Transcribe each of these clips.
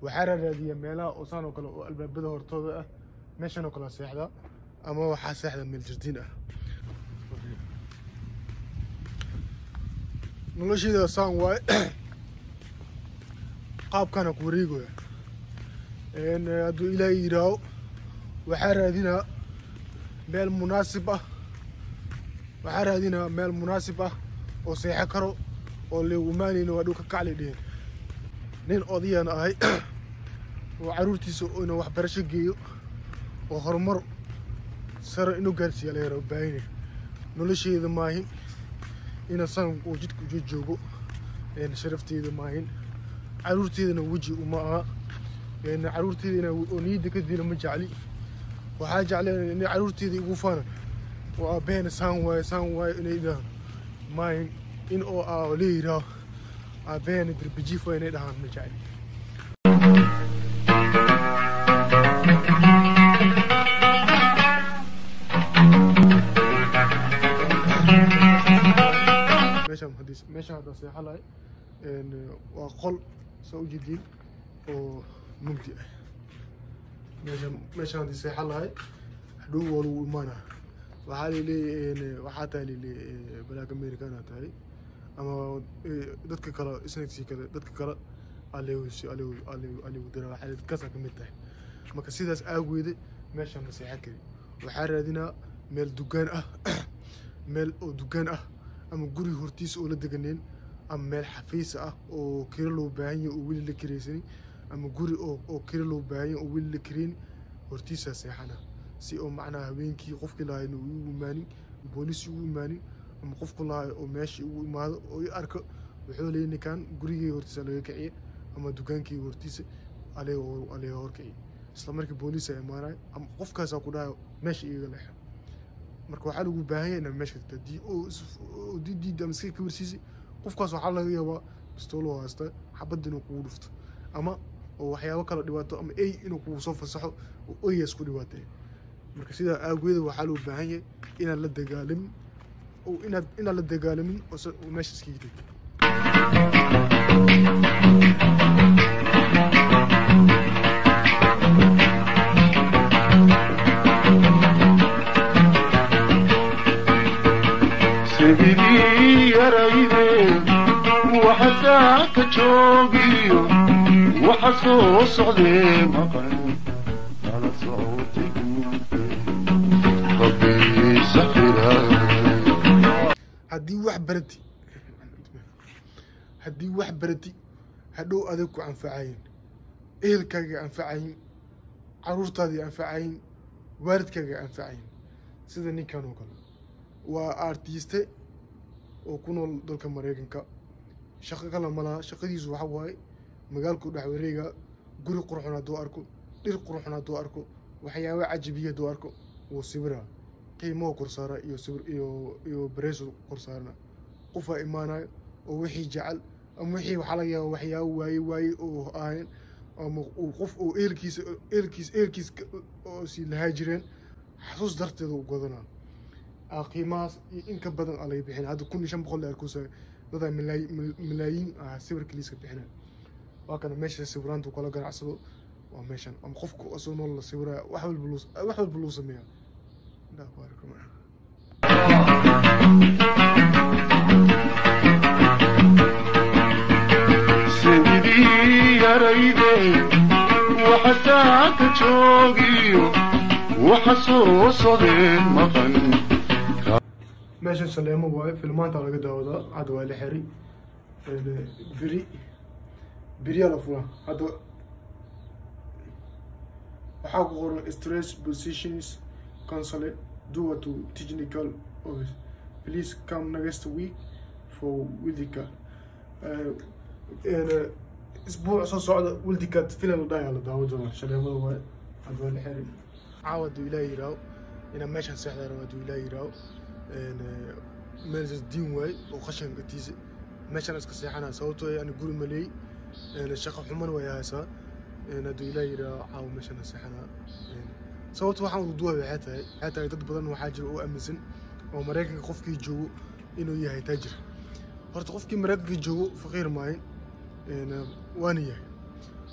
وحرر هذه ميلا وصانو كلا الباب هورتودا مشانو كلا سيحدا أما وحا سيحدا من الجردين نلوشي دا سان واي قاب كان كوريغو إن أدو إلى إيراو وحرر هذينا ميل مناسبة وحرر هذينا ميل مناسبة وسيحا كرو واللي وماني إنو أدوك كعلي دين نين أضيان أهي وعرورتيسو إنو وحبرشة جيو وهرمر سر إنو قارسي على ربعيني نولشي إذا ماهين إنا سان وجدك وجد جوجو إن شرفتي إذا ماهين عرورتي إذا وجي وماها إن عرورتي إذا ونيدي كذي لما جعلي وحاجة على إن عرورتي إذا وفانا وبين سان واي إن إذا ماهين إن أو ليرا أبين دربجي فين إذا هم مجعلي ماشي هذا صحيح لاي إن وقل سو جديد وممتع ماشي هذا صحيح لاي حدو ولو مانا وحالي لي إن وحاتي لي بلاك أمريكان هاي أما دتك كلا إسنتي كلا دتك كلا عليه ودرا حالي كذا كميته ما كسيداس أقويده ماشي مسيحة كذي وحارة دينا ميل دكان ميل أو دكان أما جوري هورتيس أولاد دجنين أما ميل حفيس أو كيرلو باين أو ويل الكريسني أما جوري أو كيرلو باين أو ويل الكرين هورتيس سيحنا سي أو معنا وين كي قف كلا إنه يوماني بوليس يوماني أما قف كلا أو ماشي وما أو يأرك وحولي إن كان جوري هورتيس على كعية أما دكان كي هورتيس عليه هوركعي إسلامك بوليس إمارة أما قف كذا كلها ماشي يغلح marka waxa lagu baahan yahay in meesha tadi oo didi amsi ka warsiisi qofkaas waxa laga yaabaa bistoolo haasta xabad inuu ku dhufto ama oo waxyaabo kala dhibaato ama ay inuu ku soo fasaxo oo ay isku dhibaatay marka sida aageeda waxa loo baahan yahay in la dagaalamin oo in la dagaalamin oo meesha iska yidhi سيدي رايدي وحساك جوجيو وحصوص عليه مقن على صوتي ربي سخرها هدي واحد بردي هدو أذوك أنفعين إهلكاك أنفعين عروستادي أنفعين واردكاك أنفعين سيدني كانوا كلا وارتيست وكونوا دولك مريكنكا شقة كلا ملا شقة دي زوحة واي مقالكو دحوريغا قري قروحنا دو أركو دير قروحنا دو أركو وحياوي عجبية دو أركو وصبرها قيمو كورسارا iyo بريسو كورسارنا قفا إيمانا ووحي جعل ووحي وحاليا وحياو واي وآين وقف إيركيس سي الهاجرين حسوس درتدو قدنا قيماس إنك بدن على بحين هذا كل شيء بقول لك كوسا هذا ملايين سيبر كليسك بحنا وكان ماشي سيبران وكلا جرع عصبه وماشي أم خفك أصلا والله سيبرا واحد بلوز مية لا بارك الله سيدي يا رايدي وحساك جوجيو وحصوص عليه مقن ماشي سلامة واي فيلمان تاع لقى داودا عاد واي لحري بري على فلان هذا وحاول stress positions counselor due to technical office please come next week for ولدك اسبوع صعد ولدك فيلم ضايع على داودا سلامة واي عاد واي لحري عاود إلى يراو إن ماشي سحر عاود إلى يراو مالز دين واي وخشن قتيز ماشي ناس كسيحنا صوته يعني قول ملي الشقة حمر وياسا ندو إلى عاو ماشي نسيحنا صوته وحاول ضوء حتى يدد بدن وحاجر وأمسن ومراكن خفكي جو إنه يهي تاجر horta qofkii maragga joogo faqiir maahin waana yahay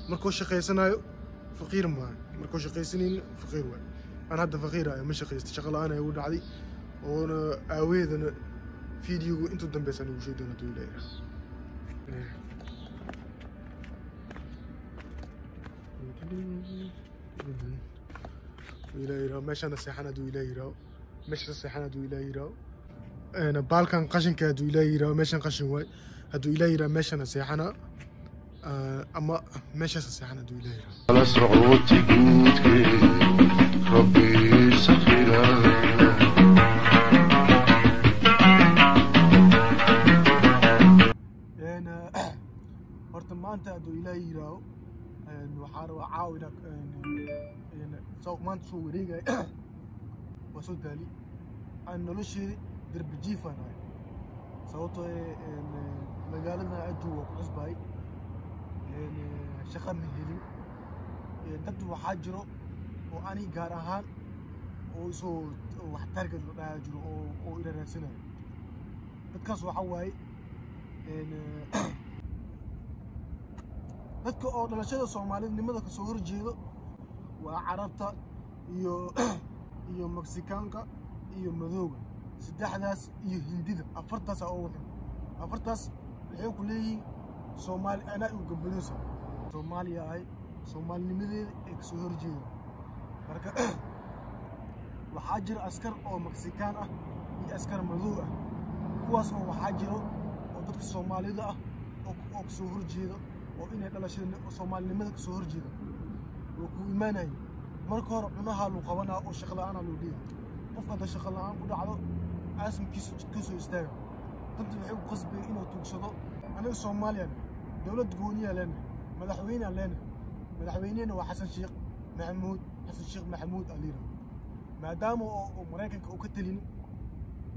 markuu shaqaysanayo faqiir maahan markuu shaqaysanayna faqiir waay أنا هذا فقير مش قيست شغلة أنا يقول عادي وأنا أويد أنا فيديو أنتو دم بس أنا وشيء دون تويلة تويلة مش أنا سيحنا تويلة مش سيحنا تويلة أنا بالكان قشن كتويلة مش أنا قشن واي هتويلة مش أنا سيحنا أما مش سيحنا تويلة على صعوبتي ربي سخيرا أنا ما أنت أدو إلهي راو وحارو عاودك سوق ما أنت شو ريجا وصلت لي أنا لشي درب جيفان هاي صوته مقالنا أجوا قصباي شخم هيلي تدو حاجرو وأني قارهان وسو وحترق الراجل أو إلى رأسنا بتكسر حواي إن dadka oo dhalashada Soomaalida ka soo horjeedo waa Carabta iyo Mexicaanka iyo Madowga saddexdaas iyo Hindida afartaas oo waxan afartaas waxay ku leeyihiin Soomaali ana u gabadhayso Soomaaliya ay Soomaalinimadeeda ee ka soo horjeedo marka waxaa jira askar oo Mexican ah iyo askar Madow ah kuwaas oo waxaa jiro oo dadka Soomaalida ah oo ka soo horjeedo oo inay dhalashada Soomaalinimada ka soo horjeedo oo ku iimaanay marka hore cunaha loo qabanaa oo shaqo la'aan loo dhiibay qofka shaqo la'aan ku dhacdo asmkiisu ka soo istaaga dadku waxay u qasbay inuu tuugsado anaga Soomaaliya dawlad gooniya leh madaxweynaha waa Xasan Sheekh Maxamuud Aliir maadaama oo Mareykanka uu ka talin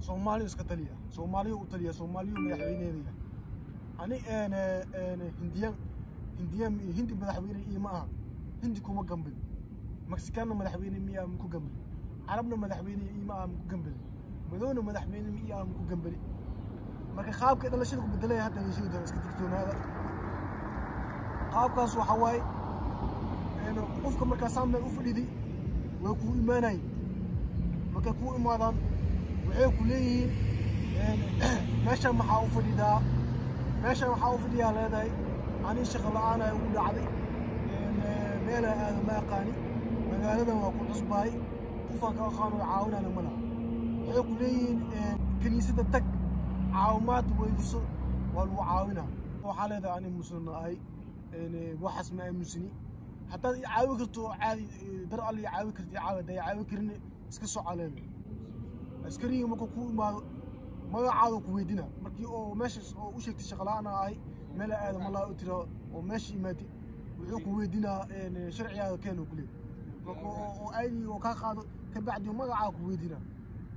Soomaaliya iska taliya Soomaaliya uu taliya Soomaaliya madaxweynaheeda ani hindi madaxweyne ima aha hindi kuma gambal Mexicaanna madaxweyne miyaa ku gambal Carabna madaxweyne ima aha ku gambal Madowna madaxweyne miyaa ku gambal marka qaabka dhalashada ku bedelay hadda heshiida iska digtoonaada qaabkaas waxa waay qofka marka saamay u fadhiday way ku iimaanay marka ku imaadaan waxay ku leeyihiin meesha maxaa u fadhidaa meesha waxaa u fadhiyaa leedahay ani shaqo la'aan ay ugu dhacday meel aad ma aqaani magaaladan waa ku cusbaay qofka ka aqaano caawinana ma laha waxay ku leeyihiin kaniisada tag caawimaad weydiiso waa lagu caawinaa waxaa leedahay ani muslim ahay waxaas ma aamusini haddaad i caawi karto caadi dar alle i caawi karti caawi karin iska soo caleedo askariga markuu ku imaado magacaada ku weydina markii oo meeshaas oo u sheegtay shaqo la'aan ahay meel aad ma laa u tiro oo meesha imaatay wuxuu ku weydinaa sharciyaada keen oo kule markuu oo aydi oo ka qaado ka bacdi magacaada ku weydina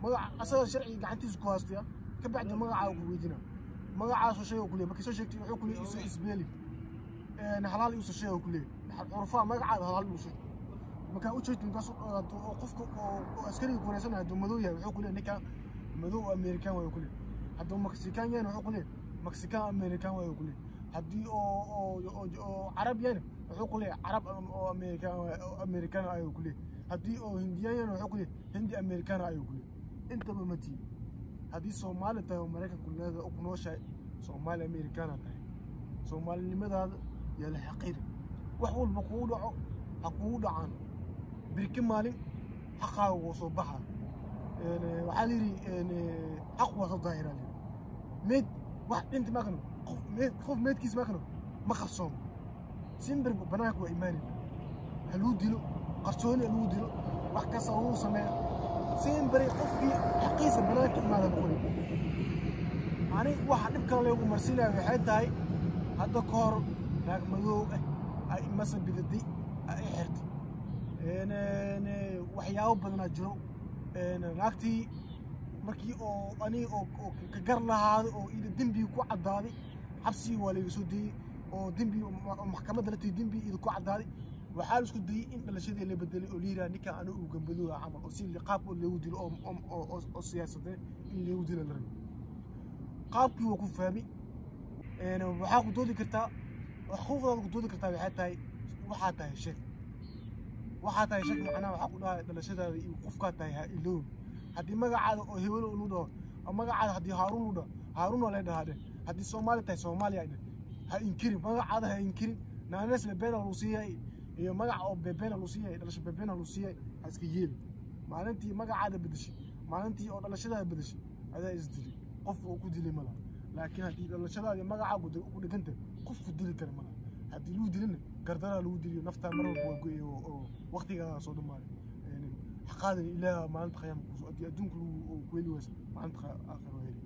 magac asaga sharci gacantiisa ku haastaya ka bacdi magacaada ku weydina magacaas oo shay oo kule markii soo sheegtay wuxuu kule isbeeli halal uu soo sheego kule xurfa magacaada halal uu soo marka u jeedin kaas oo qofka oo askariga ku reesanaya Madow yahay wuxuu kule ninka Madow American way kule haddii Mexican yahay wuxuu kule Mexican American way kule haddii oo Arab yahay wuxuu kule Arab oo American ay kule haddii oo Hindiyan yahay wuxuu kule Hindi American ay kule inta ma mati haddii Soomaali tahay Mareykan kuleeda oo ku nooshay Soomaali American tahay Soomaalinimadaada yaa la xaqiir wax walba ku dhaco ha ku dhacaan birki maalin xaqaaga oo soo baxa waxaa la yiri xaq waa soo daahira mid wax inta ma kano qof meedkiis ma kano ma qarsoon simbir banaanka waa iimaani haluu dilo qarsooni haluu dilo wax ka soo sameeyo simbir qofkii xaqiisa banaanka imaada boqol ani waxa dhibka lagu marsiinaa waxay tahay hadda koor naag Madow ay masal bidadi ay xirtay waxyaabo badan jiro naagtii markii oo ani oo ka gar lahaado oo ila dambi ku cadaaday xabsi waa laga soo diiday oo dambi maxkamadda la dambi ida ku cadaaday waxaa la isku dayay in dhalashadii la bedelay oo liira ninka anu uu gambado amal oo si qaab oo lagu dilo oo siyaasadeed in lagu dilo la rabo qaabkii waa ku fahmi waxaa ku doodi kartaa xuquuqdaada ku doodi kartaa waxay tahay waxaa tahay sheeg macnaha waxaa ku dhahay dhalashadaada iyo qofkaa tahay ha iloob haddii magacaada oo hebel uu dhaho magacaada haddii haaruun u dhaho haaruun oo la dhahaa haddii soomaali tahay soomaaliya ha inkirin magacaada ha inkirin naanes bebeena lagu siiyay iyo magac oo bebeena lagu siiyay dhalasho bebeena lagu siiyay ha iska yeeli maalintii magacaada bedeshay maalintii oo dhalashadaada bedeshay adaa isdili qofku uu ku dilay malaha laakiin haddii dhalashadaada magacaagu ku dhiganta qofku dili kara malaha haddii lagu dilina gardara lagu diliyo naftaa mar walba waa go'ay oo waqtigaa soo dhamaaday xaqaadana ilaaha maalinta qiyaamka adduunka lagu weeli waysa maalinta aakhir waa heli